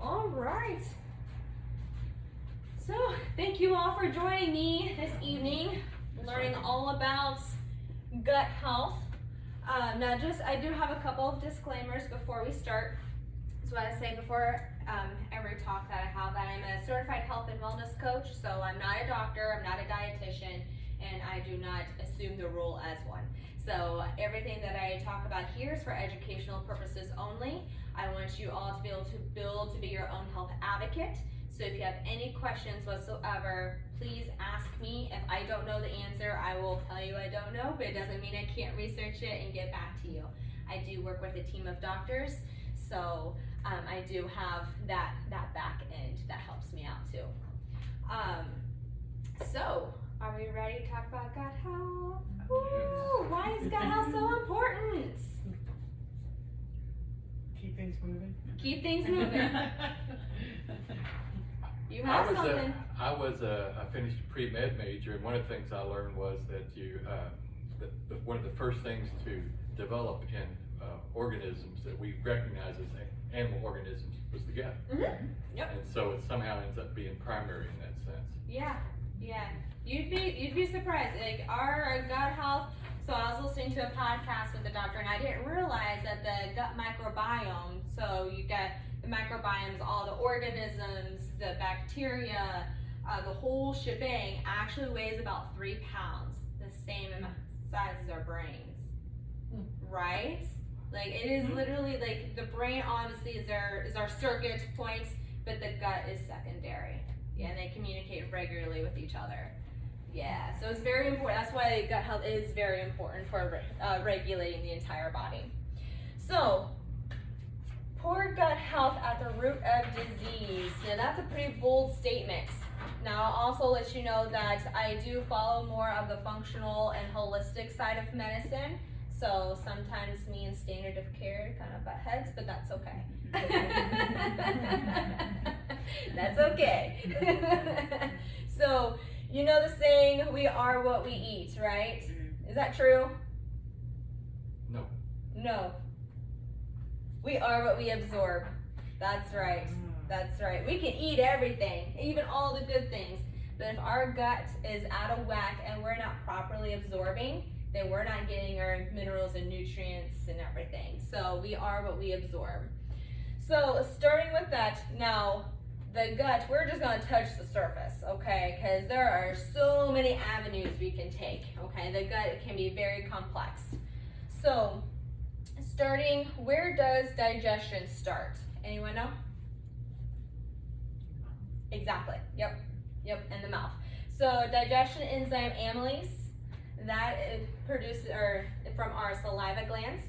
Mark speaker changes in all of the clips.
Speaker 1: All right. So, thank you all for joining me this evening, learning all about gut health. I do have a couple of disclaimers before we start. So I say before every talk that I have that I'm a certified health and wellness coach, so I'm not a doctor, I'm not a dietitian, and I do not assume the role as one. So everything that I talk about here is for educational purposes only. I want you all to be able to build to be your own health advocate. So if you have any questions whatsoever, please ask me. If I don't know the answer, I will tell you I don't know, but it doesn't mean I can't research it and get back to you. I do work with a team of doctors, so I do have that back end that helps me out too. So, are we ready to talk about gut health? Ooh, why is gut health so important?
Speaker 2: Keep things moving.
Speaker 1: Keep things moving. You have something.
Speaker 3: I finished a pre-med major, and one of the things I learned was that one of the first things to develop in organisms that we recognize as animal organisms was the gut.
Speaker 1: Mm-hmm. Yep.
Speaker 3: And so it somehow ends up being primary in that sense.
Speaker 1: Yeah. You'd be surprised. Like our gut health. So I was listening to a podcast with the doctor, and I didn't realize that the gut microbiome. So you get the microbiomes, all the organisms, the bacteria, the whole shebang actually weighs about 3 pounds, the same size as our brains, right? Like it is literally like the brain obviously is our circuit points, but the gut is secondary. Yeah, and they communicate regularly with each other. Yeah, so it's very important. That's why gut health is very important for regulating the entire body. So, poor gut health at the root of disease. Now that's a pretty bold statement. Now I'll also let you know that I do follow more of the functional and holistic side of medicine. So sometimes me and standard of care kind of butt heads, but that's okay. That's okay. So, you know the saying, we are what we eat, right? Is that true?
Speaker 3: No.
Speaker 1: No. We are what we absorb. That's right. That's right. We can eat everything, even all the good things. But if our gut is out of whack and we're not properly absorbing, then we're not getting our minerals and nutrients and everything. So we are what we absorb. So starting with that, now the gut, we're just gonna touch the surface, okay? Because there are so many avenues we can take, okay? The gut can be very complex. So starting, where does digestion start? Anyone know? Exactly, yep, in the mouth. So digestion enzyme amylase, that is produced from our saliva glands.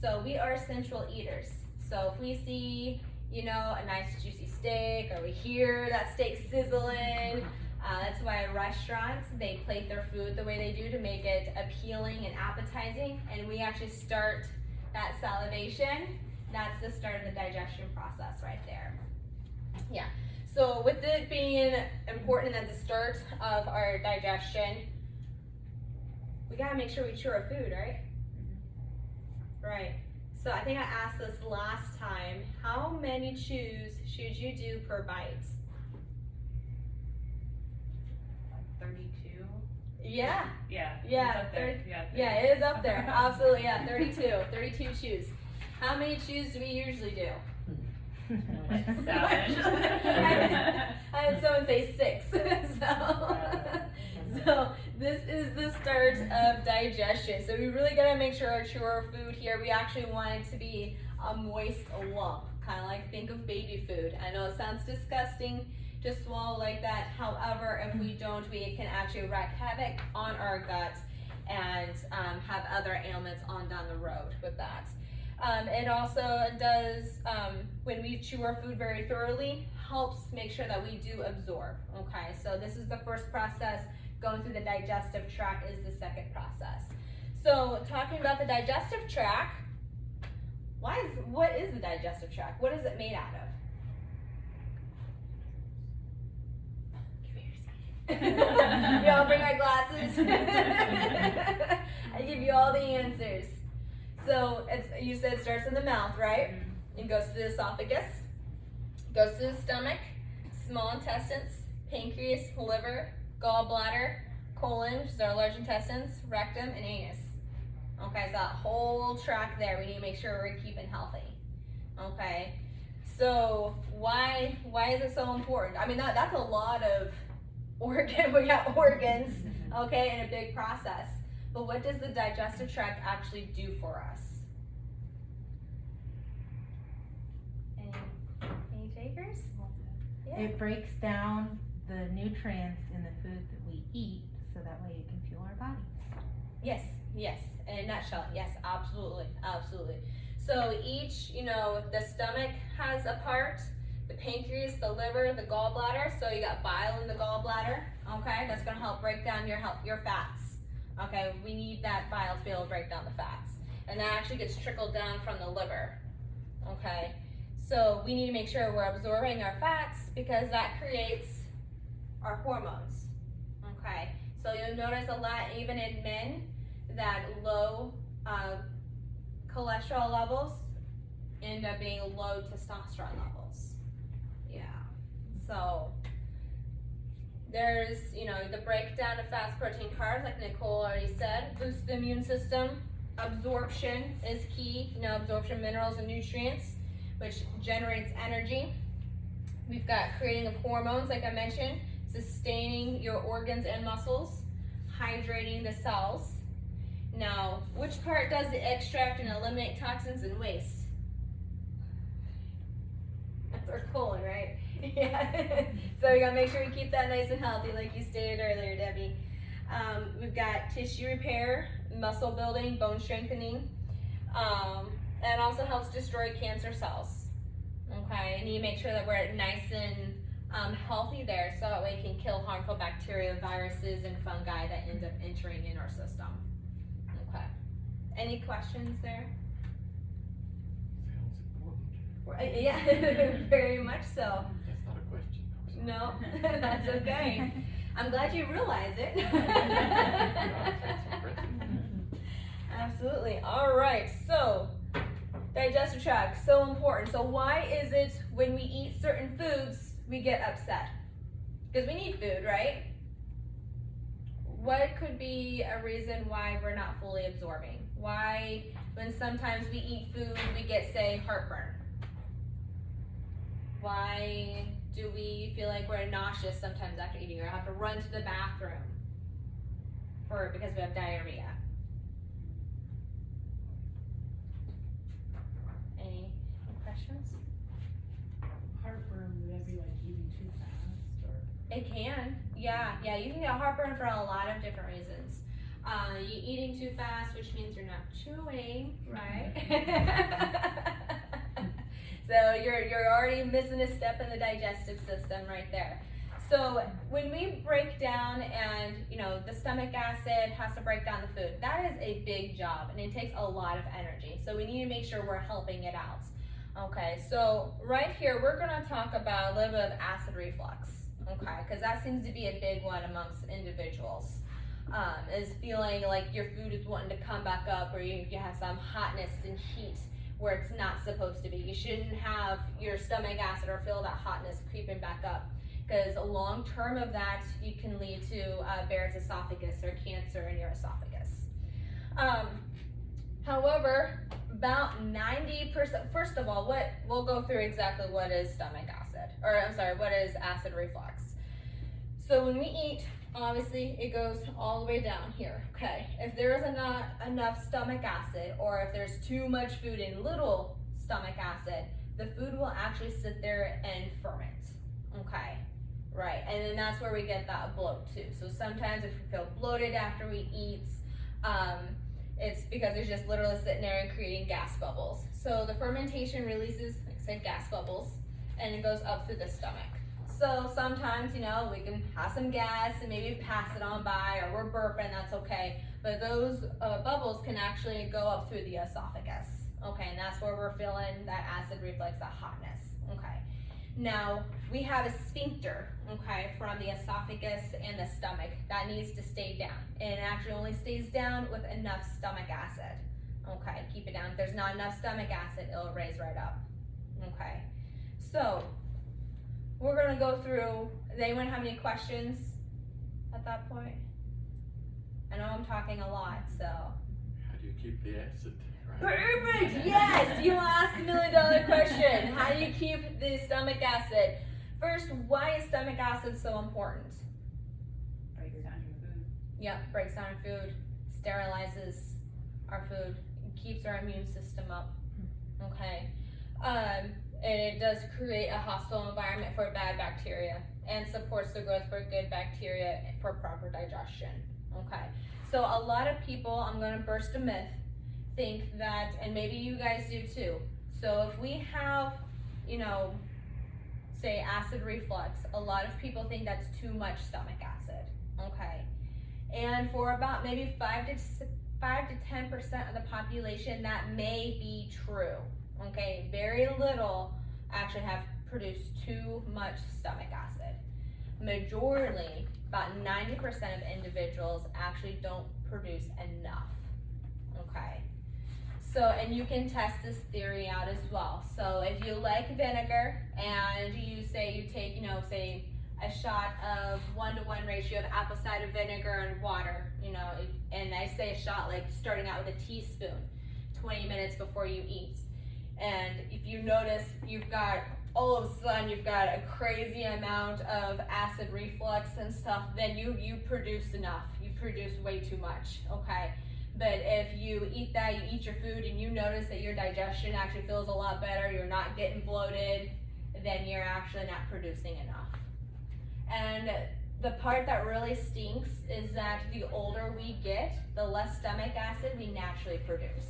Speaker 1: So we are central eaters. So if we see, you know, a nice juicy steak, or we hear that steak sizzling, that's why restaurants, they plate their food the way they do to make it appealing and appetizing, and we actually start that salivation. That's the start of the digestion process right there. Yeah, so with it being important at the start of our digestion, we gotta make sure we chew our food, right? Right. So I think I asked this last time, how many chews should you do per bite?
Speaker 4: Like 32?
Speaker 1: Yeah.
Speaker 4: Yeah.
Speaker 1: Yeah.
Speaker 4: It's up there.
Speaker 1: Yeah, it is up there. Absolutely, yeah, 32 chews. How many chews do we usually do?
Speaker 4: Like 7.
Speaker 1: I had someone say 6. So this is the start of digestion. So we really gotta make sure our chew our food here. We actually want it to be a moist lump, kind of like think of baby food. I know it sounds disgusting to swallow like that. However, if we don't, we can actually wreak havoc on our gut and have other ailments on down the road with that. It also does, when we chew our food very thoroughly, helps make sure that we do absorb, okay? So this is the first process. Going through the digestive tract is the second process. So talking about the digestive tract, what is the digestive tract? What is it made out of? Y'all bring our glasses. I give you all the answers. So you said it starts in the mouth, right? It goes to the esophagus, goes to the stomach, small intestines, pancreas, liver, gallbladder, colon, which is our large intestines, rectum, and anus. Okay, so that whole tract there, we need to make sure we're keeping healthy. Okay, so why is it so important? I mean, that's a lot of we got organs, okay, in a big process. But what does the digestive tract actually do for us? Any takers? Yeah.
Speaker 2: It breaks down the nutrients in the food that we eat so that way it can fuel our bodies.
Speaker 1: Yes, in a nutshell, yes, absolutely. So each, the stomach has a part, the pancreas, the liver, the gallbladder. So you got bile in the gallbladder, okay? That's gonna help break down your fats. Okay, we need that bile to be able to break down the fats. And that actually gets trickled down from the liver, okay? So we need to make sure we're absorbing our fats because that creates our hormones, okay? So you'll notice a lot, even in men, that low cholesterol levels end up being low testosterone levels. Yeah, so there's, the breakdown of fats, protein, carbs, like Nicole already said, boosts the immune system. Absorption is key, absorption of minerals and nutrients, which generates energy. We've got creating of hormones, like I mentioned, sustaining your organs and muscles, hydrating the cells. Now, which part does the extract and eliminate toxins and waste? That's our colon, right? Yeah. So we gotta make sure we keep that nice and healthy, like you stated earlier, Debbie. We've got tissue repair, muscle building, bone strengthening, and also helps destroy cancer cells. Okay, and you make sure that we're nice and healthy there, so that way it can kill harmful bacteria, viruses, and fungi that end up entering in our system. Okay. Any questions there?
Speaker 3: Sounds important.
Speaker 1: Yeah, very much so.
Speaker 3: That's not a question. I'm sorry.
Speaker 1: No, that's okay. I'm glad you realize it. Absolutely. All right. So, digestive tract, so important. So why is it when we eat certain foods we get upset? Because we need food, right? What could be a reason why we're not fully absorbing? Why, when sometimes we eat food, we get, say, heartburn? Why do we feel like we're nauseous sometimes after eating, or have to run to the bathroom because we have diarrhea? Any questions?
Speaker 5: Heartburn, would that be like eating too fast or?
Speaker 1: It can, yeah, you can get heartburn for a lot of different reasons. You eating too fast, which means you're not chewing, right? So you're already missing a step in the digestive system right there. So when we break down and, the stomach acid has to break down the food, that is a big job and it takes a lot of energy. So we need to make sure we're helping it out. Okay, so right here, we're gonna talk about a little bit of acid reflux, okay? Because that seems to be a big one amongst individuals. Is feeling like your food is wanting to come back up, or you have some hotness and heat where it's not supposed to be. You shouldn't have your stomach acid or feel that hotness creeping back up, because long term of that, you can lead to Barrett's esophagus or cancer in your esophagus. However, about 90%, first of all, we'll go through exactly what is stomach acid, or I'm sorry, what is acid reflux. So when we eat, obviously it goes all the way down here, okay? If there is not enough stomach acid, or if there's too much food in little stomach acid, the food will actually sit there and ferment, okay? Right, and then that's where we get that bloat too. So sometimes if we feel bloated after we eat, it's because it's just literally sitting there and creating gas bubbles. So the fermentation releases, like I said, gas bubbles, and it goes up through the stomach. So sometimes, we can have some gas and maybe pass it on by, or we're burping, that's okay. But those bubbles can actually go up through the esophagus, okay? And that's where we're feeling that acid reflux, that hotness, okay? Now, we have a sphincter, okay, from the esophagus and the stomach that needs to stay down. And it actually only stays down with enough stomach acid, okay? Keep it down. If there's not enough stomach acid, it'll raise right up, Okay, so we're gonna go through, does anyone have any questions at that point? I know I'm talking a lot, so.
Speaker 3: How do you keep the acid?
Speaker 1: Perfect, yes, you asked $1 million question. How do you keep the stomach acid? First, why is stomach acid so important?
Speaker 4: Breaks down your food.
Speaker 1: Yep, breaks down food, sterilizes our food, keeps our immune system up, okay? And it does create a hostile environment for bad bacteria and supports the growth for good bacteria for proper digestion, okay? So a lot of people, I'm gonna burst a myth, think that, and maybe you guys do too, so if we have, you know, say acid reflux, a lot of people think that's too much stomach acid, okay? And for about maybe 5 to 10% of the population, that may be true, okay? Very little actually have produced too much stomach acid. Majorly, about 90% of individuals actually don't produce enough, okay? So, and you can test this theory out as well. So if you like vinegar and you say you take, you know, say a shot of 1-to-1 ratio of apple cider vinegar and water, you know, and I say a shot like starting out with a teaspoon, 20 minutes before you eat. And if you notice you've got, all of a sudden you've got a crazy amount of acid reflux and stuff, then you produce enough, you produce way too much, okay? But if you eat that, you eat your food and you notice that your digestion actually feels a lot better, you're not getting bloated, then you're actually not producing enough. And the part that really stinks is that the older we get, the less stomach acid we naturally produce.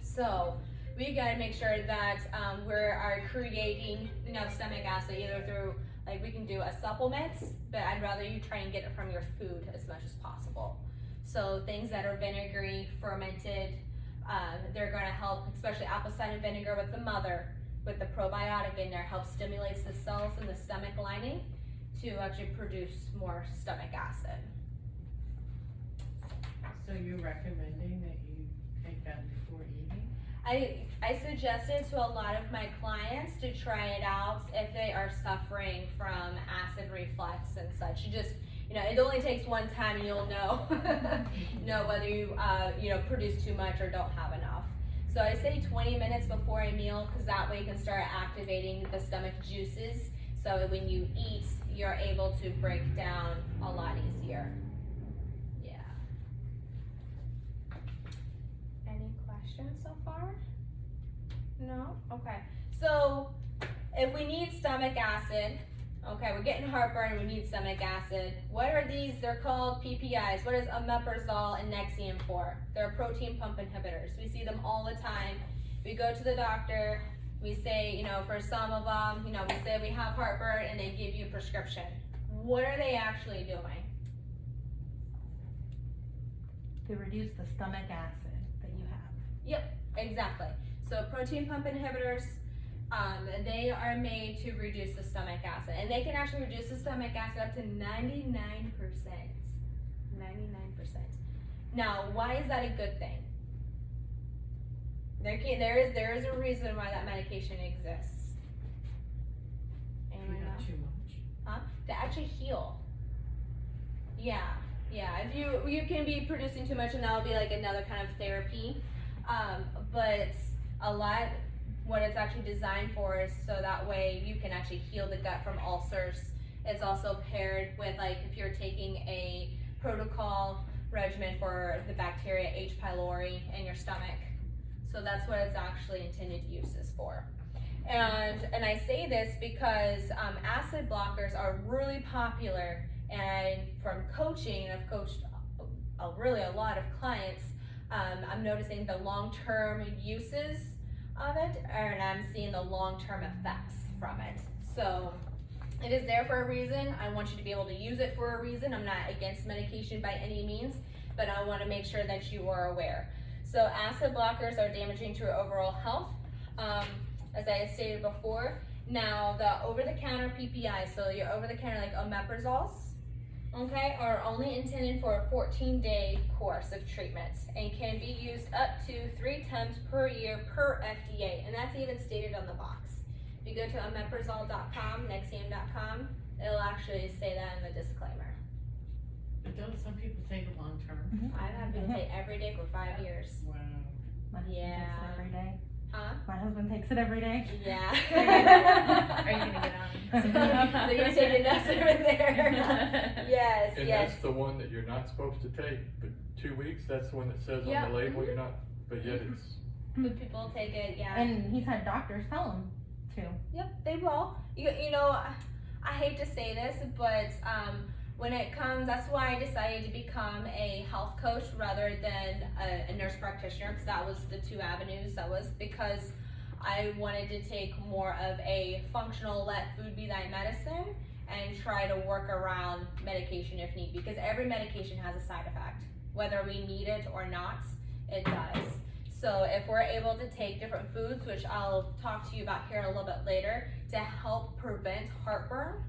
Speaker 1: So we gotta make sure that we are creating, you know, stomach acid either through, like we can do a supplement, but I'd rather you try and get it from your food as much as possible. So things that are vinegary, fermented, they're gonna help, especially apple cider vinegar with the mother, with the probiotic in there, helps stimulate the cells in the stomach lining to actually produce more stomach acid.
Speaker 5: So you're recommending that you take that before eating?
Speaker 1: I suggest it to a lot of my clients to try it out if they are suffering from acid reflux and such. You just, you know, it only takes one time and you'll know, know whether you, you know, produce too much or don't have enough. So I say 20 minutes before a meal, because that way you can start activating the stomach juices. So when you eat, you're able to break down a lot easier. Yeah. Any questions so far? No? Okay. So if we need stomach acid, okay, we're getting heartburn, we need stomach acid. What are these? They're called PPIs. What is omeprazole and Nexium for? They're protein pump inhibitors. We see them all the time. We go to the doctor, we say, you know, for some of them, you know, we say we have heartburn and they give you a prescription. What are they actually doing?
Speaker 2: To reduce the stomach acid that you have.
Speaker 1: Yep, exactly. So protein pump inhibitors, they are made to reduce the stomach acid, and they can actually reduce the stomach acid up to 99%. 99%. Now, why is that a good thing? There is a reason why that medication exists.
Speaker 5: If
Speaker 1: Anyone
Speaker 5: you
Speaker 1: know?
Speaker 5: have too much.
Speaker 1: Huh? To actually heal. Yeah. If you can be producing too much, and that'll be like another kind of therapy. But a lot, what it's actually designed for is so that way you can actually heal the gut from ulcers. It's also paired with, like, if you're taking a protocol regimen for the bacteria H. pylori in your stomach. So that's what it's actually intended to use this for. And I say this because acid blockers are really popular, and from coaching, I've coached really a lot of clients, I'm noticing the long-term uses of it, and I'm seeing the long-term effects from it. So it is there for a reason. I want you to be able to use it for a reason. I'm not against medication by any means, but I want to make sure that you are aware. So acid blockers are damaging to your overall health, as I stated before. Now the over-the-counter PPI, so your over-the-counter like omeprazoles, okay, are only intended for a 14-day course of treatment and can be used up to 3 times per year per FDA, and that's even stated on the box. If you go to omeprazole.com, Nexium.com, it'll actually say that in the disclaimer.
Speaker 5: But don't some people take it long term?
Speaker 1: I've had people take every day for 5 years.
Speaker 5: Wow.
Speaker 2: My husband
Speaker 1: Yeah.
Speaker 2: takes it every day.
Speaker 1: Huh?
Speaker 2: My husband takes it every day.
Speaker 1: Yeah.
Speaker 4: Are you gonna get on?
Speaker 1: So you're taking us over there. Yes,
Speaker 3: And
Speaker 1: yes.
Speaker 3: that's the one that you're not supposed to take, but 2 weeks, that's the one that says on
Speaker 1: Yep.
Speaker 3: the label you're not, but yet it's,
Speaker 1: But people take it, yeah.
Speaker 2: And he's had doctors tell him to.
Speaker 1: Yep, they will. You know, I hate to say this, but when it comes, that's why I decided to become a health coach rather than a nurse practitioner, because that was the 2 avenues. That was because I wanted to take more of a functional, let food be thy medicine, and try to work around medication if need, because every medication has a side effect. Whether we need it or not, it does. So if we're able to take different foods, which I'll talk to you about here a little bit later, to help prevent heartburn,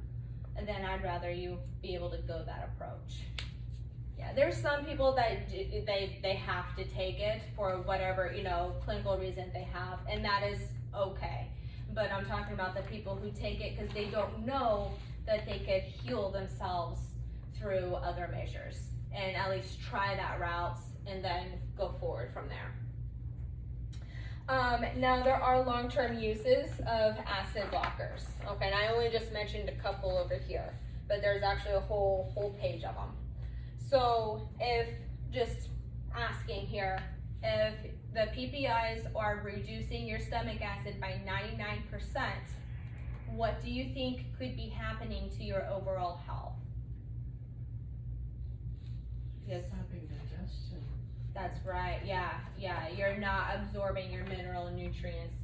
Speaker 1: then I'd rather you be able to go that approach. Yeah, there's some people that they have to take it for whatever, you know, clinical reason they have, and that is okay. But I'm talking about the people who take it because they don't know that they could heal themselves through other measures, and at least try that route and then go forward from there. Now there are long-term uses of acid blockers. Okay, and I only just mentioned a couple over here, but there's actually a whole page of them. So if, just asking here, if the PPIs are reducing your stomach acid by 99%, what do you think could be happening to your overall health? Yes.
Speaker 5: Stopping digestion.
Speaker 1: That's right, yeah, you're not absorbing your mineral and nutrients.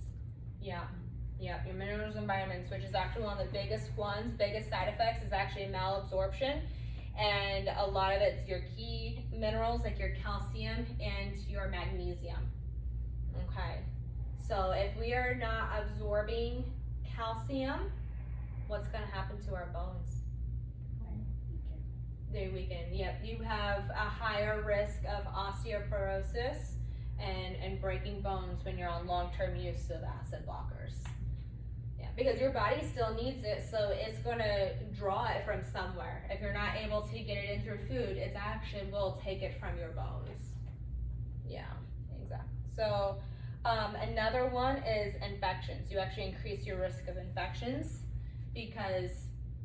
Speaker 1: Yeah, your minerals and vitamins, which is actually one of the biggest side effects is actually malabsorption. And a lot of it's your key minerals like your calcium and your magnesium. Okay, so if we are not absorbing calcium, what's gonna happen to our bones? They weaken. Yep, you have a higher risk of osteoporosis and breaking bones when you're on long-term use of acid blockers. Yeah, because your body still needs it, so it's gonna draw it from somewhere. If you're not able to get it in through food, it actually will take it from your bones. Yeah, exactly. So another one is infections. You actually increase your risk of infections because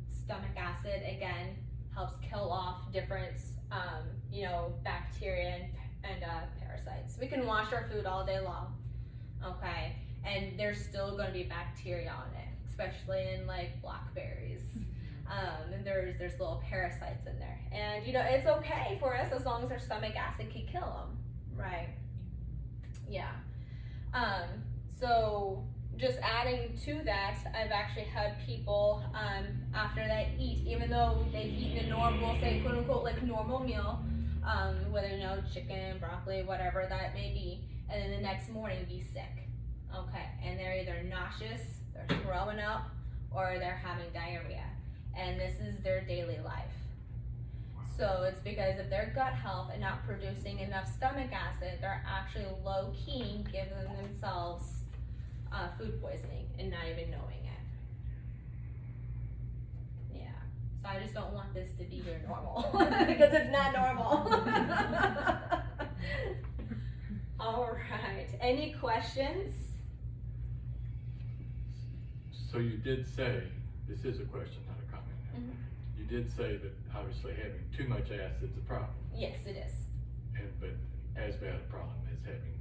Speaker 1: stomach acid, again, helps kill off different, bacteria and parasites. We can wash our food all day long, okay? And there's still gonna be bacteria on it, especially in like blackberries. And there's little parasites in there. And it's okay for us as long as our stomach acid can kill them, right? Yeah. So just adding to that, I've actually had people after they eat, even though they've eaten a normal, say quote unquote like normal meal, whether chicken, broccoli, whatever that may be, and then the next morning be sick. Okay, and they're either nauseous, they're throwing up, or they're having diarrhea, and this is their daily life. So it's because of their gut health and not producing enough stomach acid, they're actually low-key giving themselves food poisoning and not even knowing it. Yeah, so I just don't want this to be your normal because it's not normal. All right, any questions?
Speaker 3: so you did say, this is a question, not a comment now.
Speaker 1: Mhm.
Speaker 3: You did say that obviously having too much acid's a problem,
Speaker 1: Yes, it is.
Speaker 3: but as bad a problem as having,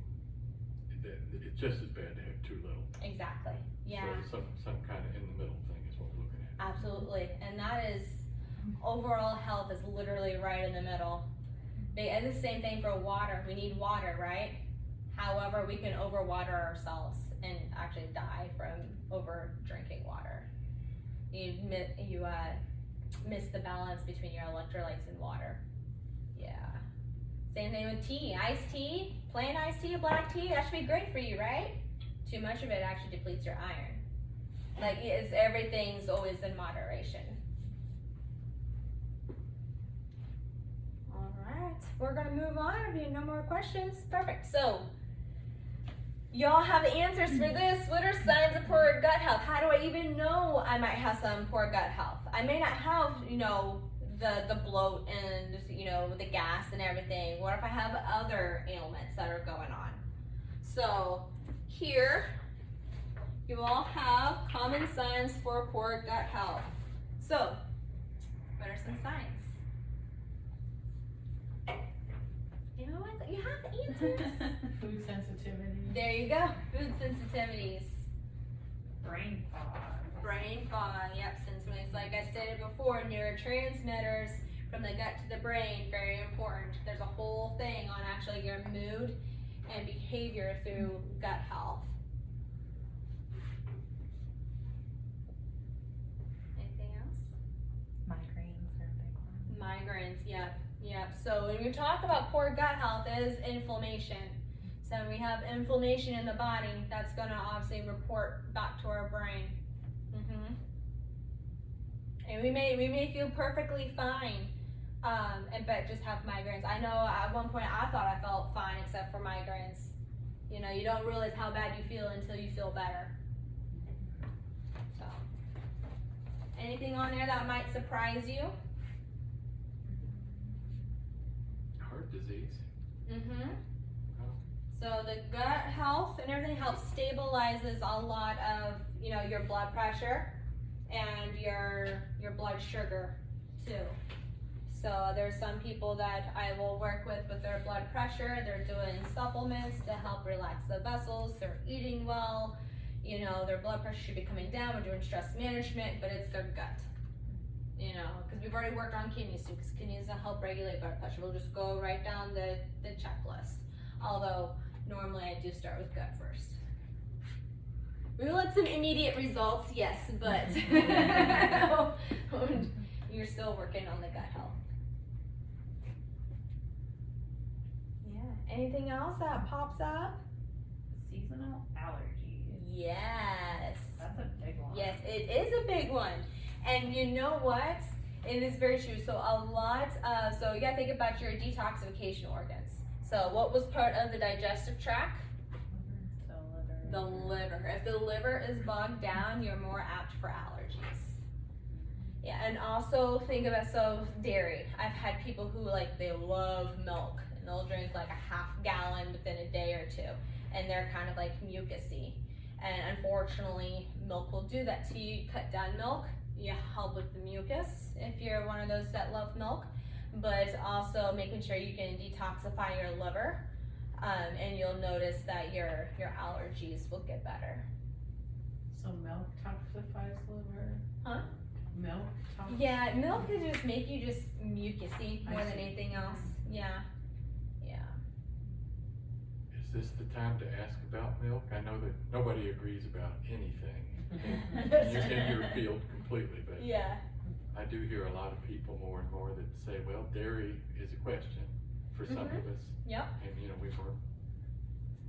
Speaker 3: it's just as bad to have too little.
Speaker 1: Exactly, yeah.
Speaker 3: So some kind of in the middle thing is what we're looking at.
Speaker 1: Absolutely, and that is, overall health is literally right in the middle. It's the same thing for water, we need water, right? However, we can overwater ourselves and actually die from over drinking water. You miss the balance between your electrolytes and water. Yeah. Same thing with tea, iced tea, plain iced tea, black tea, that should be great for you, right? Too much of it actually depletes your iron. Like, everything's always in moderation. we're gonna move on. If you have no more questions, perfect. So, y'all have the answers for this. What are signs of poor gut health? How do I even know I might have some poor gut health? I may not have, the bloat and, the gas and everything. What if I have other ailments that are going on? So, here, you all have common signs for poor gut health. So, what are some signs? You know what? You have the answers.
Speaker 5: Food sensitivity.
Speaker 1: There you go. Food sensitivities.
Speaker 4: Brain fog.
Speaker 1: Brain fog. Yep. Sensibilities. Like I stated before, neurotransmitters from the gut to the brain, very important. There's a whole thing on actually your mood and behavior through gut health. Anything else?
Speaker 2: Migraines are a big one.
Speaker 1: Migraines, yep. So when we talk about poor gut health, it is inflammation. So when we have inflammation in the body, that's going to obviously report back to our brain. And we may feel perfectly fine, but just have migraines. I know at one point I thought I felt fine except for migraines. You don't realize how bad you feel until you feel better. So, anything on there that might surprise you?
Speaker 3: Heart disease.
Speaker 1: So the gut health and everything helps stabilizes a lot of, your blood pressure and your blood sugar too. So there's some people that I will work with their blood pressure. They're doing supplements to help relax the vessels. They're eating well. Their blood pressure should be coming down. We're doing stress management, but it's their gut. Because we've already worked on kidneys too, because kidneys help regulate blood pressure. We'll just go right down the checklist. Although, normally I do start with gut first. We will get some immediate results, yes, but you're still working on the gut health. Yeah, anything else that pops up?
Speaker 4: Seasonal allergies.
Speaker 1: Yes.
Speaker 4: That's a big one.
Speaker 1: Yes, it is a big one. And you know what? It is very true. So you gotta think about your detoxification organs. So what was part of the digestive tract? The liver. If the liver is bogged down, you're more apt for allergies. Yeah, and also think about, dairy. I've had people who they love milk and they'll drink like a half gallon within a day or two. And they're kind of mucusy. And unfortunately, milk will do that to you. Cut down milk. You help with the mucus if you're one of those that love milk, but also making sure you can detoxify your liver, and you'll notice that your allergies will get better.
Speaker 5: So milk toxifies liver?
Speaker 1: Huh?
Speaker 5: Milk toxifies?
Speaker 1: Yeah, milk can just make you just mucusy more
Speaker 5: I
Speaker 1: than
Speaker 5: see.
Speaker 1: anything else. Yeah.
Speaker 3: Is this the time to ask about milk? I know that nobody agrees about anything in your field completely, but
Speaker 1: Yeah.
Speaker 3: I do hear a lot of people more and more that say, well, dairy is a question for some of us.
Speaker 1: Yep.
Speaker 3: And we weren't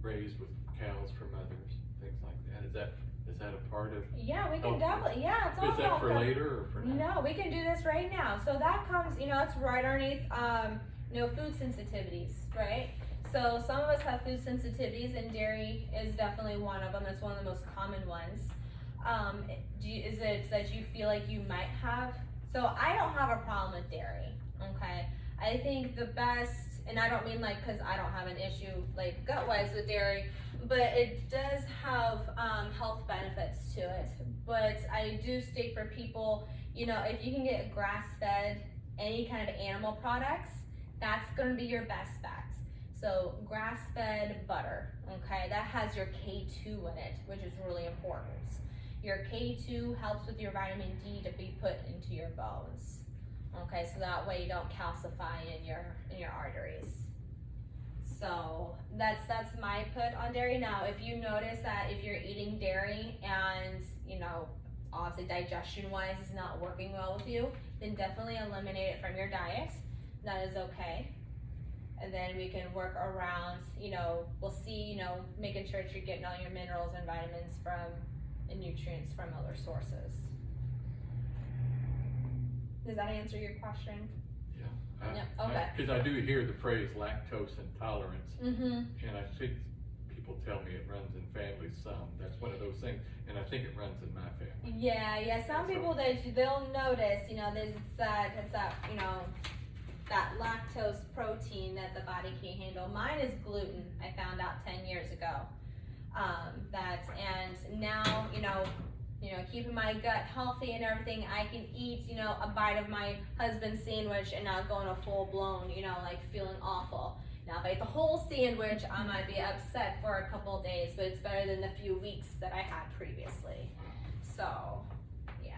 Speaker 3: raised with cows from mothers, things like that. Is that a part of?
Speaker 1: Yeah, we can
Speaker 3: Oh,
Speaker 1: definitely. Yeah, it's all
Speaker 3: Is that for
Speaker 1: about
Speaker 3: later or for now?
Speaker 1: No, we can do this right now. So that comes, it's right underneath, food sensitivities, right? So some of us have food sensitivities, and dairy is definitely one of them. It's one of the most common ones. Is it that you feel like you might have? So I don't have a problem with dairy, okay? I think the best, and I don't mean because I don't have an issue gut-wise with dairy, but it does have health benefits to it. But I do state for people, if you can get grass-fed, any kind of animal products, that's gonna be your best bet. So grass-fed butter, okay, that has your K2 in it, which is really important. Your K2 helps with your vitamin D to be put into your bones. Okay, so that way you don't calcify in your arteries. So that's my put on dairy. Now, if you notice that if you're eating dairy and obviously digestion-wise is not working well with you, then definitely eliminate it from your diet. That is okay. And then we can work around, we'll see, making sure that you're getting all your minerals and vitamins and nutrients from other sources. Does that answer your question?
Speaker 3: Yeah.
Speaker 1: Yep, okay.
Speaker 3: Because I do hear the phrase lactose intolerance,
Speaker 1: Mm-hmm.
Speaker 3: and I think people tell me it runs in families some. That's one of those things, and I think it runs in my family.
Speaker 1: Yeah. Some people they'll notice, there's that it's that that lactose protein that the body can't handle. Mine is gluten. I found out 10 years ago. And now keeping my gut healthy and everything, I can eat a bite of my husband's sandwich and not go in a full blown like feeling awful. Now if I ate the whole sandwich, I might be upset for a couple of days, but it's better than the few weeks that I had previously. So yeah,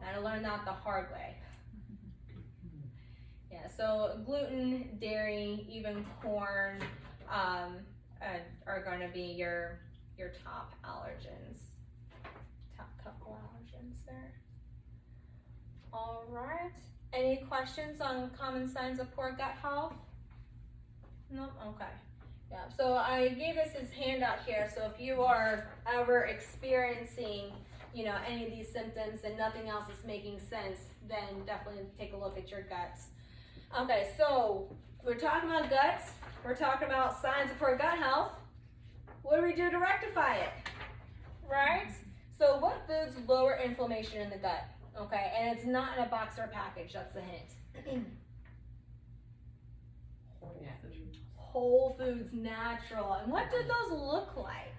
Speaker 1: and I learned that the hard way. Yeah, so gluten, dairy, even corn are going to be your top allergens. Top couple allergens there. All right. Any questions on common signs of poor gut health? No? Okay. Yeah, so I gave us his handout here, so if you are ever experiencing, any of these symptoms and nothing else is making sense, then definitely take a look at your guts. Okay, so we're talking about guts, we're talking about signs of poor gut health. What do we do to rectify it? Right? So what foods lower inflammation in the gut? Okay, and it's not in a box or package, that's the hint. Whole foods, natural. And what do those look like?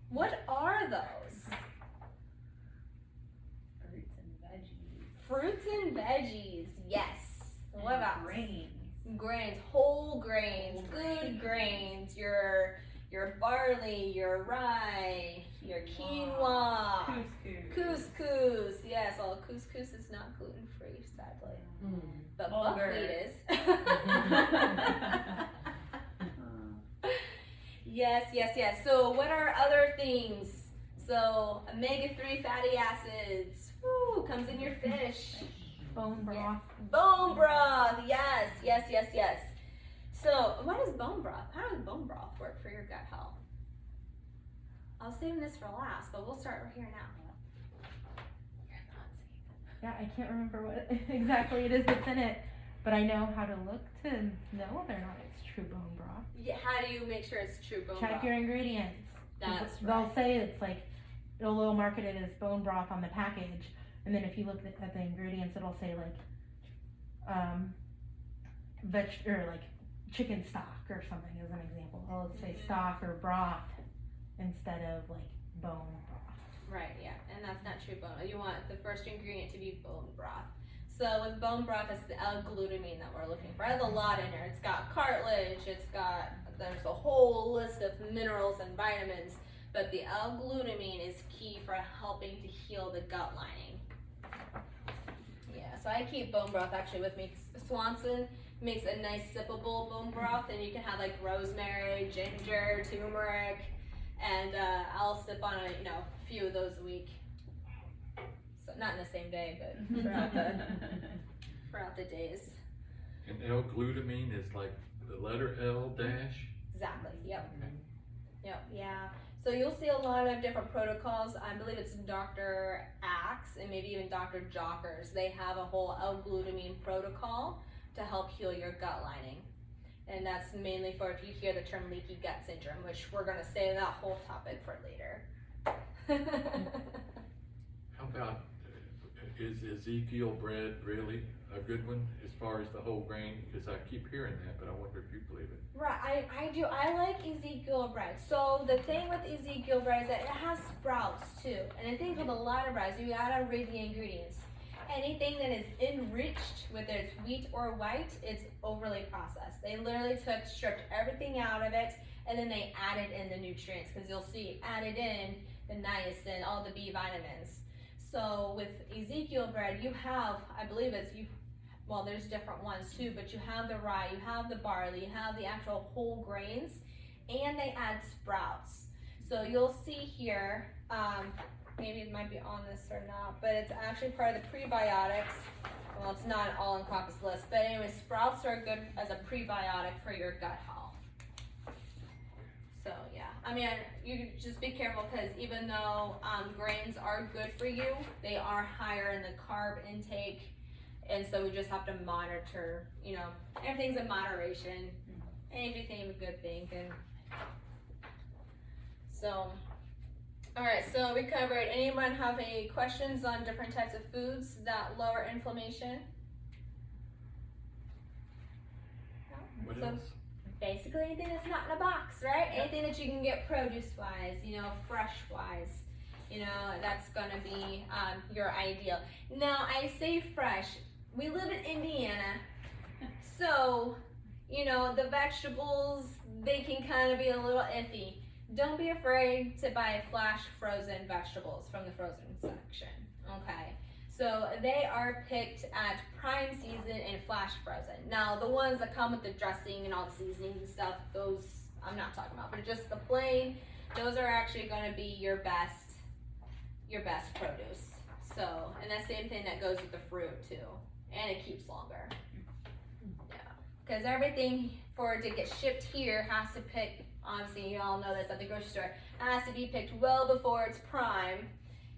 Speaker 1: What are those? Fruits and veggies, yes. What else? Grains, whole grains, good grains, your barley, your rye, your quinoa, couscous. Yes, all couscous is not gluten free, sadly, but buckwheat is. Yes. So what are other things? So omega-3 fatty acids, comes in your fish.
Speaker 2: Bone broth.
Speaker 1: Yeah. Bone broth, yes. So what is bone broth? How does bone broth work for your gut health? I was saving this for last, but we'll start right here now.
Speaker 2: Yeah, I can't remember what exactly it is that's in it, but I know how to look to know whether or not it's true bone broth.
Speaker 1: Yeah, how do you make sure it's true bone broth?
Speaker 2: Check your ingredients.
Speaker 1: That's
Speaker 2: They'll
Speaker 1: right.
Speaker 2: say it's like, it'll market it as bone broth on the package, and then if you look at the ingredients, it'll say like, like chicken stock or something as an example. It'll say stock or broth instead of like bone broth.
Speaker 1: Right, yeah, and that's not true bone. You want the first ingredient to be bone broth. So with bone broth, it's the L-glutamine that we're looking for. It has a lot in there. It's got cartilage, there's a whole list of minerals and vitamins, but the L-glutamine is key for helping to heal the gut lining. Yeah, so I keep bone broth actually with me. Swanson makes a nice sippable bone broth, and you can have like rosemary, ginger, turmeric, and I'll sip on a few of those a week. So not in the same day, but throughout the days.
Speaker 3: And L-glutamine is like the letter L dash?
Speaker 1: Exactly, yep, yeah. So you'll see a lot of different protocols. I believe it's Dr. Axe and maybe even Dr. Jockers. They have a whole L-glutamine protocol to help heal your gut lining. And that's mainly for if you hear the term leaky gut syndrome, which we're gonna save that whole topic for later.
Speaker 3: How about, is Ezekiel bread really a good one as far as the whole grain? Because I keep hearing that, but I wonder if you believe it.
Speaker 1: Right, I do. I like Ezekiel bread. So the thing with Ezekiel bread is that it has sprouts too. And I think with a lot of breads, you gotta read the ingredients. Anything that is enriched, whether it's wheat or white, it's overly processed. They literally stripped everything out of it, and then they added in the nutrients, because you'll see added in the niacin, all the B vitamins. So with Ezekiel bread, you have, I believe there's different ones too, but you have the rye, you have the barley, you have the actual whole grains, and they add sprouts. So you'll see here, maybe it might be on this or not, but it's actually part of the prebiotics. Well, it's not an all-encompassing list, but anyway, sprouts are good as a prebiotic for your gut health. So yeah, I mean, you just be careful, because even though grains are good for you, they are higher in the carb intake And so we just have to monitor, you know, everything's in moderation. Anything a good thing, and so, alright, so we covered, anyone have any questions on different types of foods that lower inflammation?
Speaker 3: What
Speaker 1: So-
Speaker 3: else?
Speaker 1: Basically anything that's not in a box, right? Anything that you can get produce wise, you know, fresh wise, you know, that's gonna be your ideal. Now I say fresh, we live in Indiana, so, you know, the vegetables, they can kind of be a little iffy. Don't be afraid to buy flash frozen vegetables from the frozen section, okay? So they are picked at prime season and flash frozen. Now the ones that come with the dressing and all the seasonings and stuff, those I'm not talking about, but just the plain, those are actually gonna be your best produce. So, and the same thing that goes with the fruit too, and it keeps longer. Yeah, because everything for it to get shipped here has to pick, obviously you all know this at the grocery store, it has to be picked well before it's prime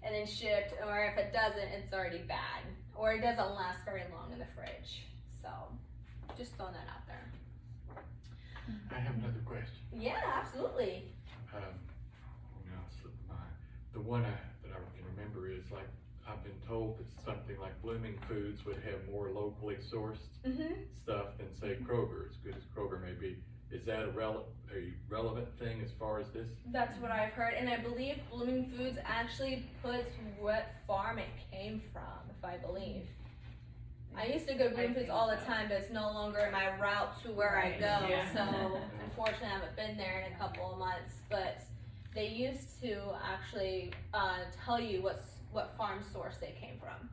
Speaker 1: and then shipped, or if it doesn't, it's already bad, or it doesn't last very long in the fridge. So, just throwing that out there.
Speaker 3: I have another question.
Speaker 1: Yeah, absolutely.
Speaker 3: The one that I can remember is like, I've been told that something like Blooming Foods would have more locally sourced stuff than say Kroger, as good as Kroger may be. Is that a relevant thing as far as this?
Speaker 1: That's what I've heard, and I believe Blooming Foods actually puts what farm it came from, if I believe. I used to go to Blooming Foods all the time, but it's no longer in my route to where I go,
Speaker 4: Yeah.
Speaker 1: so unfortunately I haven't been there in a couple of months, but they used to actually tell you what farm source they came from.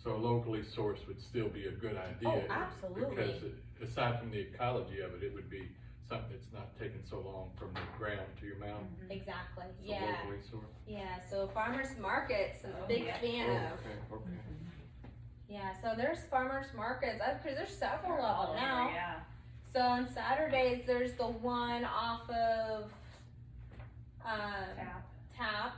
Speaker 3: So locally sourced would still be a good idea.
Speaker 1: Oh, absolutely.
Speaker 3: Because aside from the ecology of it, it would be something that's not taking so long from the ground to your mouth.
Speaker 1: Exactly,
Speaker 3: So
Speaker 1: yeah.
Speaker 3: locally sourced.
Speaker 1: Yeah, so farmers markets, I'm a big fan of.
Speaker 3: Okay.
Speaker 1: Yeah, so there's farmers markets, because there's several
Speaker 4: All
Speaker 1: of them
Speaker 4: over,
Speaker 1: now.
Speaker 4: yeah.
Speaker 1: So on Saturdays, there's the one off of Tap.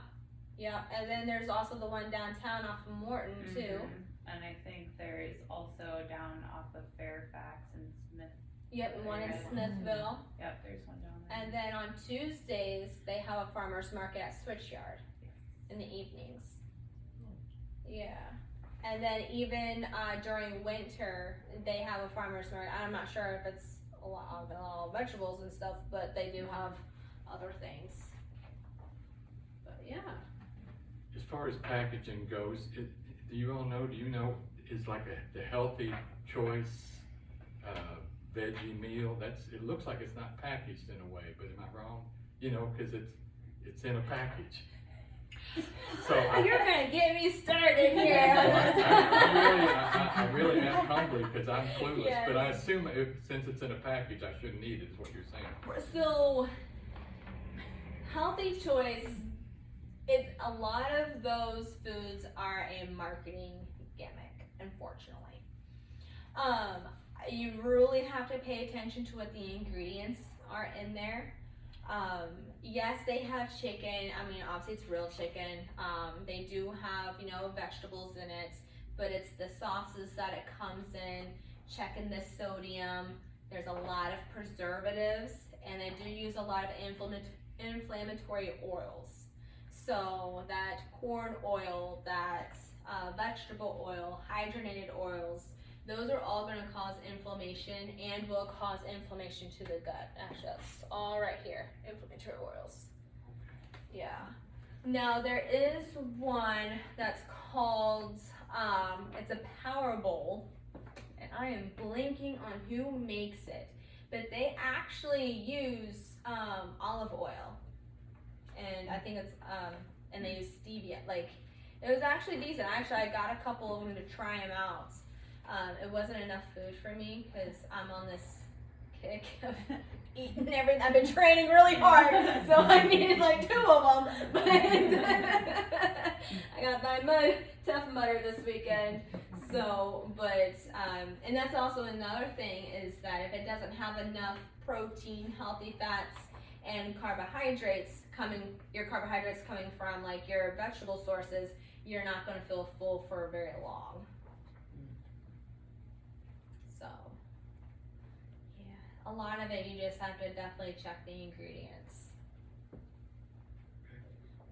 Speaker 1: Yep, and then there's also the one downtown off of Morton too.
Speaker 4: And I think there is also down off of Fairfax and Smith.
Speaker 1: Yep, and one in
Speaker 4: Yeah.
Speaker 1: Smithville.
Speaker 4: Yep, there's one down there.
Speaker 1: And then on Tuesdays, they have a farmer's market at Switchyard in the evenings. Yeah. And then even during winter, they have a farmer's market. I'm not sure if it's a lot of vegetables and stuff, but they do have other things. But yeah.
Speaker 3: As far as packaging goes, do you know, is like the healthy choice veggie meal, it looks like it's not packaged in a way, but am I wrong? You know, cause it's in a package. So
Speaker 1: You're gonna get me started here.
Speaker 3: I really am hungry because I'm clueless,
Speaker 1: Yes.
Speaker 3: but I assume since it's in a package, I shouldn't eat it, is what you're saying.
Speaker 1: So, healthy choice, it's a lot of those foods are a marketing gimmick, unfortunately. You really have to pay attention to what the ingredients are in there. Yes, they have chicken. I mean, obviously it's real chicken. They do have, vegetables in it, but it's the sauces that it comes in, checking the sodium. There's a lot of preservatives, and they do use a lot of inflammatory oils. So that corn oil, that vegetable oil, hydrogenated oils, those are all going to cause inflammation and will cause inflammation to the gut. Actually, that's all right here, inflammatory oils. Yeah. Now there is one that's called, it's a Power Bowl, and I am blanking on who makes it, but they actually use olive oil, and I think it's, and they use stevia. Like, it was actually decent. Actually, I got a couple of them to try them out. It wasn't enough food for me because I'm on this kick of eating everything. I've been training really hard, so I needed like 2 of them. But I got my Tough Mudder this weekend. So, but, and that's also another thing is that if it doesn't have enough protein, healthy fats, and carbohydrates your carbohydrates coming from like your vegetable sources, you're not going to feel full for very long. a lot of it you just have to definitely check the ingredients.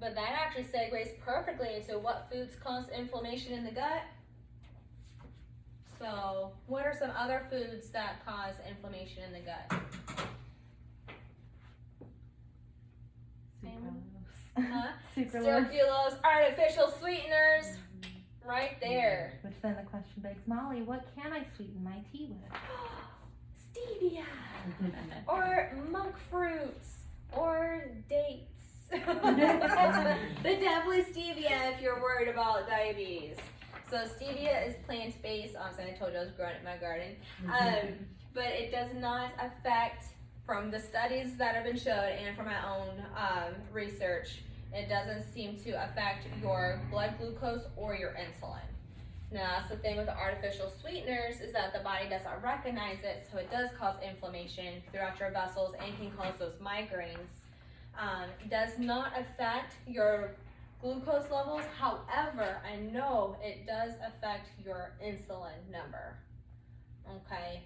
Speaker 1: But that actually segues perfectly into what foods cause inflammation in the gut. So, what are some other foods that cause inflammation in the gut? Huh?
Speaker 2: Sucralose.
Speaker 1: Sucralose, artificial sweeteners, right there.
Speaker 2: Which then the question begs, Molly, what can I sweeten my tea with?
Speaker 1: Stevia, or monk fruits, or dates. But definitely stevia if you're worried about diabetes. So stevia is plant-based. Obviously, I told you I was growing it in my garden. But it does not affect, from the studies that have been showed and from my own research, it doesn't seem to affect your blood glucose or your insulin. Now, that's the thing with the artificial sweeteners, is that the body doesn't recognize it, so it does cause inflammation throughout your vessels and can cause those migraines. Does not affect your glucose levels. However, I know it does affect your insulin number. Okay,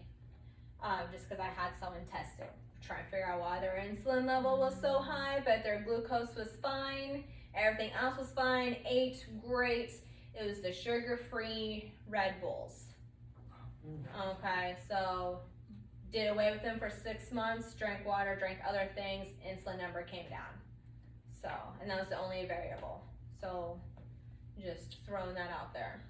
Speaker 1: just because I had someone test it, trying to figure out why their insulin level was so high, but their glucose was fine, everything else was fine, ate great. It was the sugar-free Red Bulls. Okay, so did away with them for 6 months, drank water, drank other things, insulin number came down. So, and that was the only variable. So, just throwing that out there.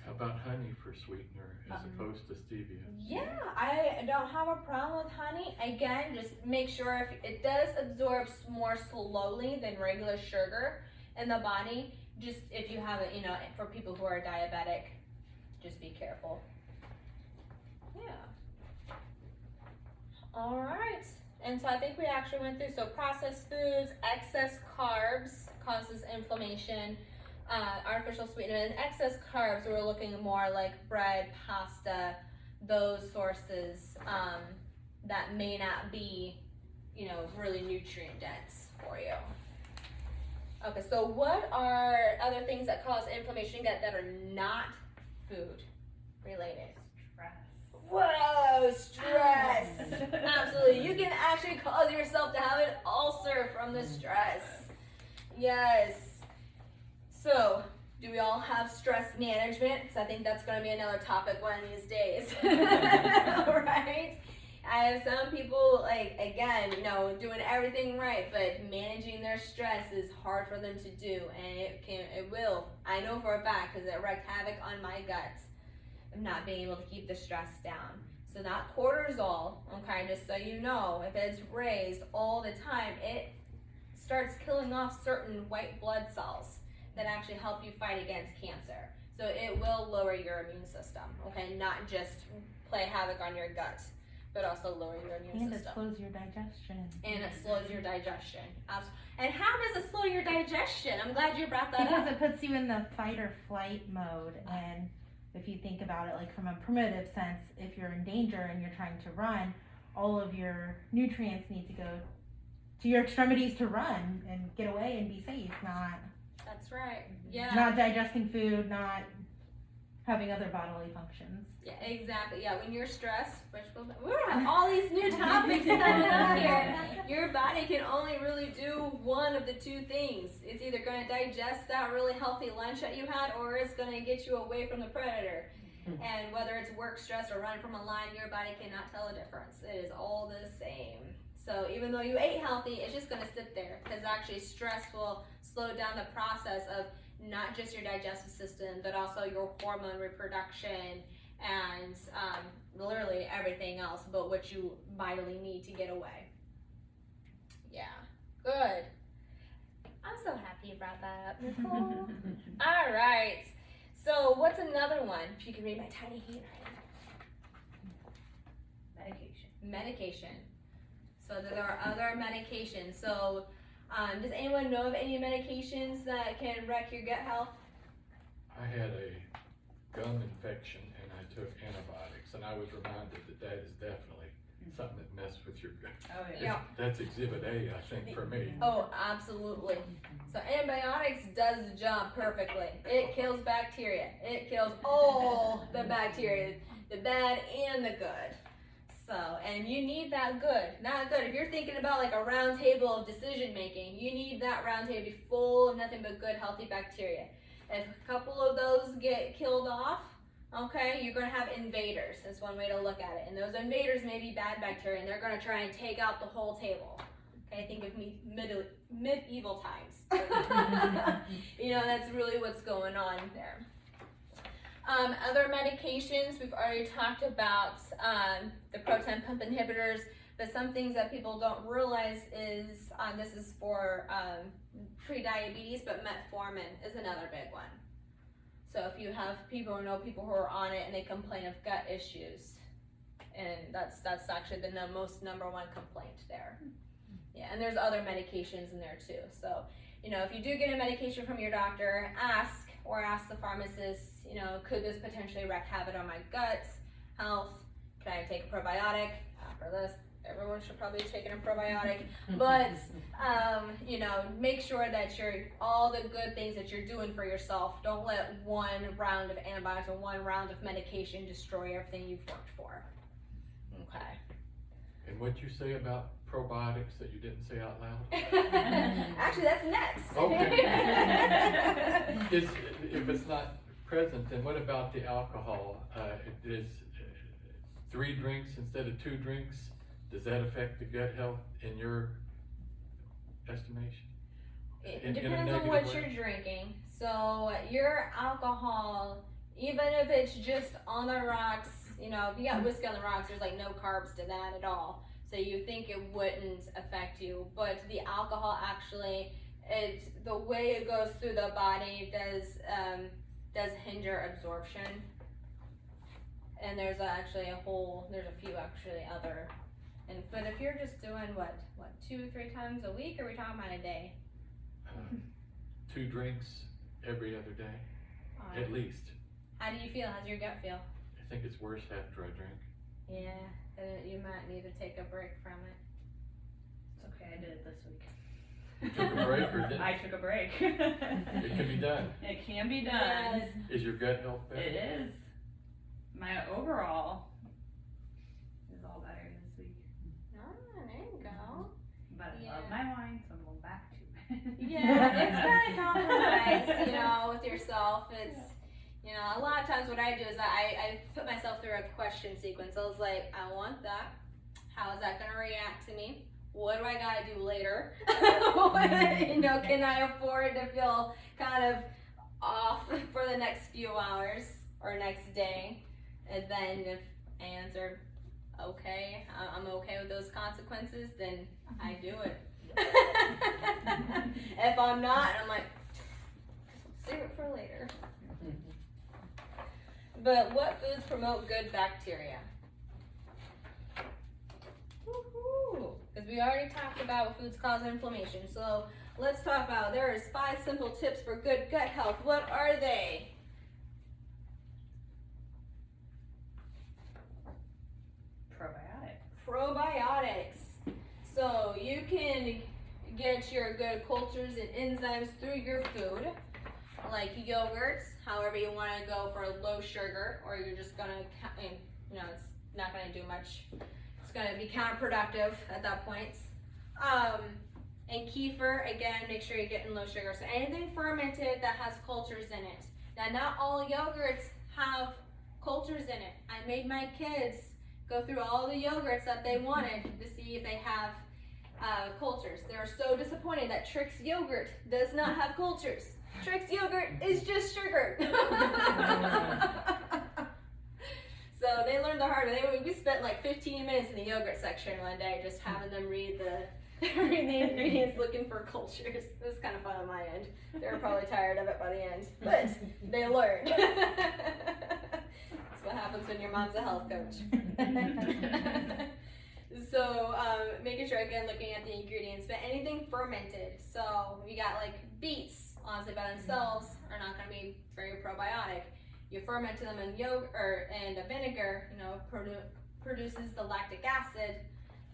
Speaker 3: How about honey for sweetener as opposed to stevia?
Speaker 1: Yeah, I don't have a problem with honey. Again, just make sure if it does absorb more slowly than regular sugar in the body. Just if you have it, you know, for people who are diabetic, just be careful. Yeah. All right. And so I think we actually went through, so processed foods, excess carbs causes inflammation, artificial sweetener, and excess carbs, we're looking more like bread, pasta, those sources that may not be, you know, really nutrient dense for you. Okay, so what are other things that cause inflammation in gut that are not food related?
Speaker 4: Stress.
Speaker 1: Whoa, stress. Absolutely. You can actually cause yourself to have an ulcer from the stress. Yes. So, do we all have stress management? Because I think that's going to be another topic one of these days. Right? I have some people, like, again, you know, doing everything right, but managing their stress is hard for them to do, and it will. I know for a fact, because it wreaked havoc on my gut of not being able to keep the stress down. So that cortisol, okay, just so you know, if it's raised all the time, it starts killing off certain white blood cells that actually help you fight against cancer. So it will lower your immune system, okay, not just play havoc on your gut, but also lower your immune system.
Speaker 2: And it slows your digestion.
Speaker 1: And it slows your digestion. And how does it slow your digestion? I'm glad you brought that
Speaker 2: because
Speaker 1: up.
Speaker 2: it puts you in the fight or flight mode. And if you think about it, like from a primitive sense, if you're in danger and you're trying to run, all of your nutrients need to go to your extremities to run and get away and be safe, not
Speaker 1: That's right. Yeah.
Speaker 2: not digesting food, not having other bodily functions.
Speaker 1: Yeah, exactly. Yeah, when you're stressed, we're gonna have all these new topics coming up here. Your body can only really do one of the two things. It's either going to digest that really healthy lunch that you had, or it's going to get you away from the predator. And whether it's work stress or run from a lion, your body cannot tell the difference. It is all the same. So even though you ate healthy, it's just going to sit there, because actually stress will slow down the process of not just your digestive system, but also your hormone reproduction and literally everything else but what you vitally need to get away. Yeah, good. I'm so happy you brought that up, Nicole. All right, so what's another one? If you can read my tiny handwriting. Medication. So there are other medications. So does anyone know of any medications that can wreck your gut health?
Speaker 3: I had a gum infection and I took antibiotics, and I was reminded that that is definitely something that messed with your gut.
Speaker 4: Oh,
Speaker 1: Yeah.
Speaker 3: That's exhibit A, I think, for me.
Speaker 1: Oh, absolutely. So antibiotics does the job perfectly. It kills bacteria. It kills all the bacteria, the bad and the good. So, and you need that good, not good. If you're thinking about like a round table of decision making, you need that round table to be full of nothing but good, healthy bacteria. If a couple of those get killed off, okay, you're going to have invaders. That's one way to look at it. And those invaders may be bad bacteria, and they're going to try and take out the whole table. Okay, think of medieval times. You know, that's really what's going on there. Other medications, we've already talked about the proton pump inhibitors, but some things that people don't realize is, this is for pre-diabetes, but metformin is another big one. So if you have people or know people who are on it and they complain of gut issues, and that's actually the most number one complaint there. Yeah, and there's other medications in there too. So, you know, if you do get a medication from your doctor, ask the pharmacist, you know, could this potentially wreak havoc on my guts, health? Can I take a probiotic after this? Everyone should probably be taking a probiotic, but you know, make sure that all the good things that you're doing for yourself. Don't let one round of antibiotics or one round of medication destroy everything you've worked for. Okay.
Speaker 3: And what'd you say about probiotics that you didn't say out loud?
Speaker 1: Actually, that's next.
Speaker 3: Okay. If it's not present, then what about the alcohol? Is 3 drinks instead of 2 drinks? Does that affect the gut health in your estimation?
Speaker 1: It depends on what you're drinking. So your alcohol, even if it's just on the rocks, you know, if you got whiskey on the rocks, there's like no carbs to that at all. So you think it wouldn't affect you, but the alcohol actually, the way it goes through the body does hinder absorption. And there's actually there's a few actually other. But if you're just doing what 2-3 times a week, or are we talking about a day?
Speaker 3: 2 drinks every other day, at least.
Speaker 1: How do you feel? How's your gut feel?
Speaker 3: I think it's worse after I drink.
Speaker 1: Yeah, you might need to take a break from it.
Speaker 4: It's okay, I did it this week.
Speaker 3: You took a break or didn't?
Speaker 4: I took a break.
Speaker 3: It can be done.
Speaker 4: It can be done.
Speaker 1: Yes.
Speaker 3: Is your gut health better?
Speaker 4: It is. My overall is all better this week.
Speaker 1: Oh, there you go.
Speaker 4: But I
Speaker 1: Yeah.
Speaker 4: love my wine, so I'm going back to it.
Speaker 1: Yeah, it's gotta compromise, you know, with yourself. It's, you know, a lot of times what I do is I put myself through a question sequence. I was like, I want that. How is that gonna react to me? What do I gotta do later? You know, can I afford to feel kind of off for the next few hours or next day? And then if I answer, okay, I'm okay with those consequences, then I do it. If I'm not, I'm like, save it for later. But what foods promote good bacteria? Because we already talked about what foods cause inflammation. So let's talk about, there's 5 simple tips for good gut health. What are they? Probiotics. So you can get your good cultures and enzymes through your food, like yogurts, however you want to go for low sugar, or you're just gonna, you know, it's not gonna do much. It's gonna be counterproductive at that point. And kefir, again, make sure you're getting low sugar. So anything fermented that has cultures in it. Now, not all yogurts have cultures in it. I made my kids go through all the yogurts that they wanted to see if they have cultures. They're so disappointed that Trix yogurt does not have cultures. Trix yogurt is just sugar. So they learned the hard way. We spent like 15 minutes in the yogurt section one day just having them read the ingredients looking for cultures. It was kind of fun on my end. They were probably tired of it by the end, but they learned. That's what happens when your mom's a health coach. So making sure, again, looking at the ingredients, but anything fermented. So you got like beets, honestly by themselves are not going to be very probiotic. You ferment them in yogurt and a vinegar, you know, produces the lactic acid,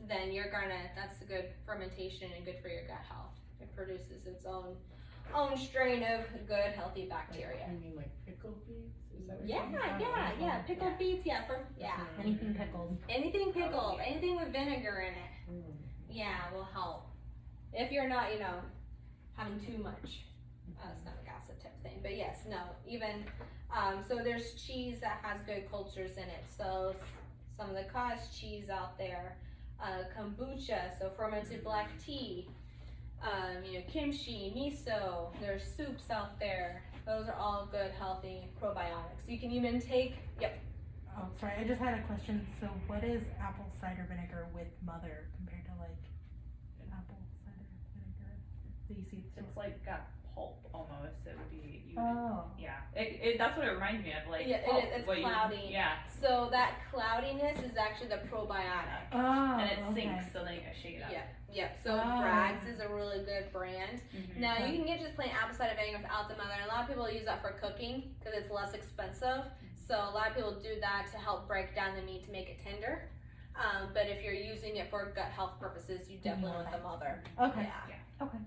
Speaker 1: then you're gonna, that's a good fermentation and good for your gut health. It produces its own own strain of good, healthy bacteria.
Speaker 5: You mean like pickled beets? Is that what
Speaker 1: Yeah,
Speaker 5: you're talking about?
Speaker 1: pickled beets, yeah,
Speaker 2: Anything pickled.
Speaker 1: anything pickled, anything with vinegar in it, will help. If you're not, having too much, stomach acid type thing, but yes, no, even, so there's cheese that has good cultures in it, so some of the cottage cheese out there, kombucha, so fermented black tea, kimchi, miso, there's soups out there. Those are all good, healthy probiotics. You can even take,
Speaker 2: Oh, sorry, I just had a question. So what is apple cider vinegar with mother compared to like apple cider vinegar that you see?
Speaker 4: It's like got pulp almost. It would be.
Speaker 2: Oh.
Speaker 4: Yeah. That's what it reminds me of. Like.
Speaker 1: Yeah,
Speaker 4: pulp,
Speaker 1: it's
Speaker 4: what
Speaker 1: cloudy.
Speaker 4: Yeah.
Speaker 1: So that cloudiness is actually the probiotic.
Speaker 2: Oh,
Speaker 4: And it
Speaker 2: okay.
Speaker 4: sinks, so then you gotta shake it up.
Speaker 1: Yep. So
Speaker 2: Oh.
Speaker 1: Bragg's is a really good brand.
Speaker 4: Mhm.
Speaker 1: Now you can get just plain apple cider vinegar without the mother. A lot of people use that for cooking because it's less expensive. So a lot of people do that to help break down the meat to make it tender. But if you're using it for gut health purposes, you definitely want the mother.
Speaker 2: Okay.
Speaker 1: Yeah.
Speaker 2: Okay.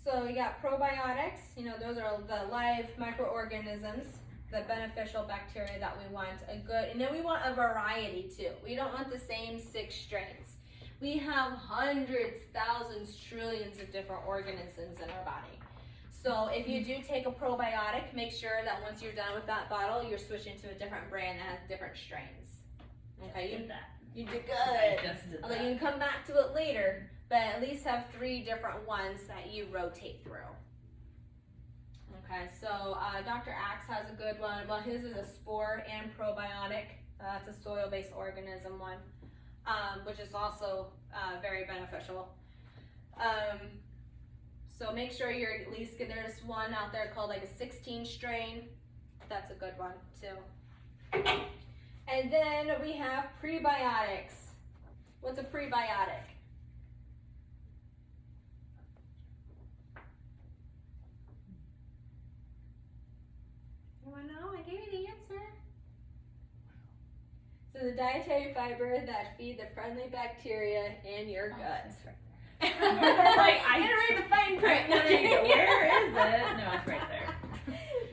Speaker 1: So you got probiotics. Those are the live microorganisms, the beneficial bacteria that we want a good, and then we want a variety too. We don't want the same 6 strains. We have hundreds, thousands, trillions of different organisms in our body. So if you do take a probiotic, make sure that once you're done with that bottle, you're switching to a different brand that has different strains. Okay, you did good.
Speaker 4: I just did
Speaker 1: Although
Speaker 4: that.
Speaker 1: you can come back to it later, but at least have 3 different ones that you rotate through. Okay, so Dr. Axe has a good one. Well, his is a spore and probiotic. It's a soil-based organism one, which is also very beneficial. So make sure you're at least, there's one out there called like a 16 strain. That's a good one too. And then we have prebiotics. What's a prebiotic? You wanna know? I gave you the answer. So the dietary fiber that feed the friendly bacteria in your gut.
Speaker 4: Like,
Speaker 1: I gotta read the fine print.
Speaker 4: Where is it? No, it's right there.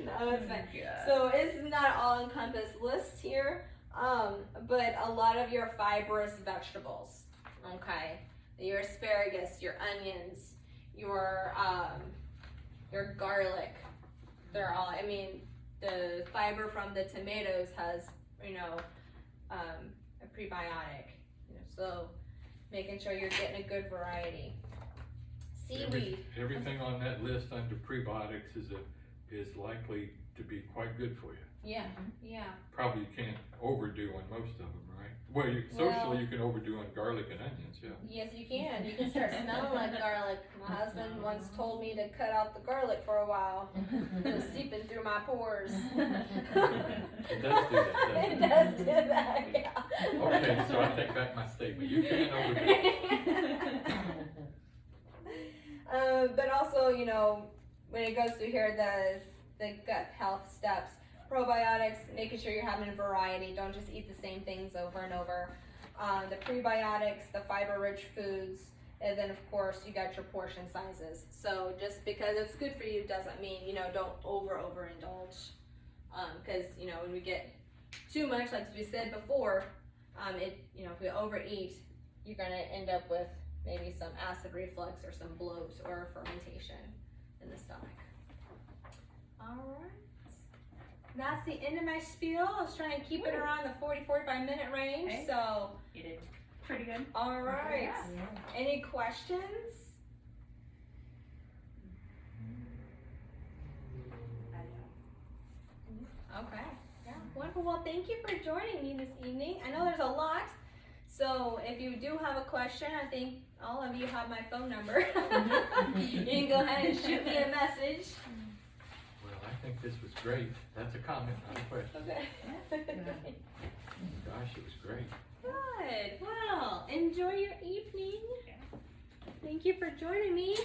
Speaker 1: No, it's not.
Speaker 4: Yeah.
Speaker 1: So it's not all encompassed list here, but a lot of your fibrous vegetables, okay, your asparagus, your onions, your garlic, they're all. I mean, the fiber from the tomatoes has a prebiotic, so making sure you're getting a good variety. Seaweed.
Speaker 3: Everything on that list under prebiotics is likely to be quite good for you.
Speaker 1: Yeah.
Speaker 3: Probably you can't overdo on most of them, right? Well, socially you can overdo on garlic and onions, yeah.
Speaker 1: Yes, you can. You can start smelling like garlic. My husband once told me to cut out the garlic for a while. It was seeping through my pores.
Speaker 3: It does do that, doesn't
Speaker 1: It
Speaker 3: it?
Speaker 1: does do that, yeah.
Speaker 3: Okay, so I take back my statement. You can't overdo it.
Speaker 1: But also, when it goes through here, the gut health steps, probiotics, making sure you're having a variety. Don't just eat the same things over and over. The prebiotics, the fiber-rich foods, and then of course you got your portion sizes. So just because it's good for you doesn't mean don't overindulge. Because when we get too much, like we said before, if we overeat, you're gonna end up with maybe some acid reflux or some bloat or fermentation in the stomach. All right. That's the end of my spiel. I was trying to keep it around the 40-45 minute range.
Speaker 4: Okay.
Speaker 1: So,
Speaker 4: You did pretty good.
Speaker 1: all right.
Speaker 4: Yeah.
Speaker 1: Any questions? Okay. Yeah. Wonderful. Well, thank you for joining me this evening. I know there's a lot. So if you do have a question, I think all of you have my phone number. You can go ahead and shoot me a message.
Speaker 3: Well, I think this was great. That's a comment, not a question.
Speaker 1: Okay.
Speaker 3: Gosh, it was great.
Speaker 1: Good. Well, enjoy your evening. Thank you for joining me.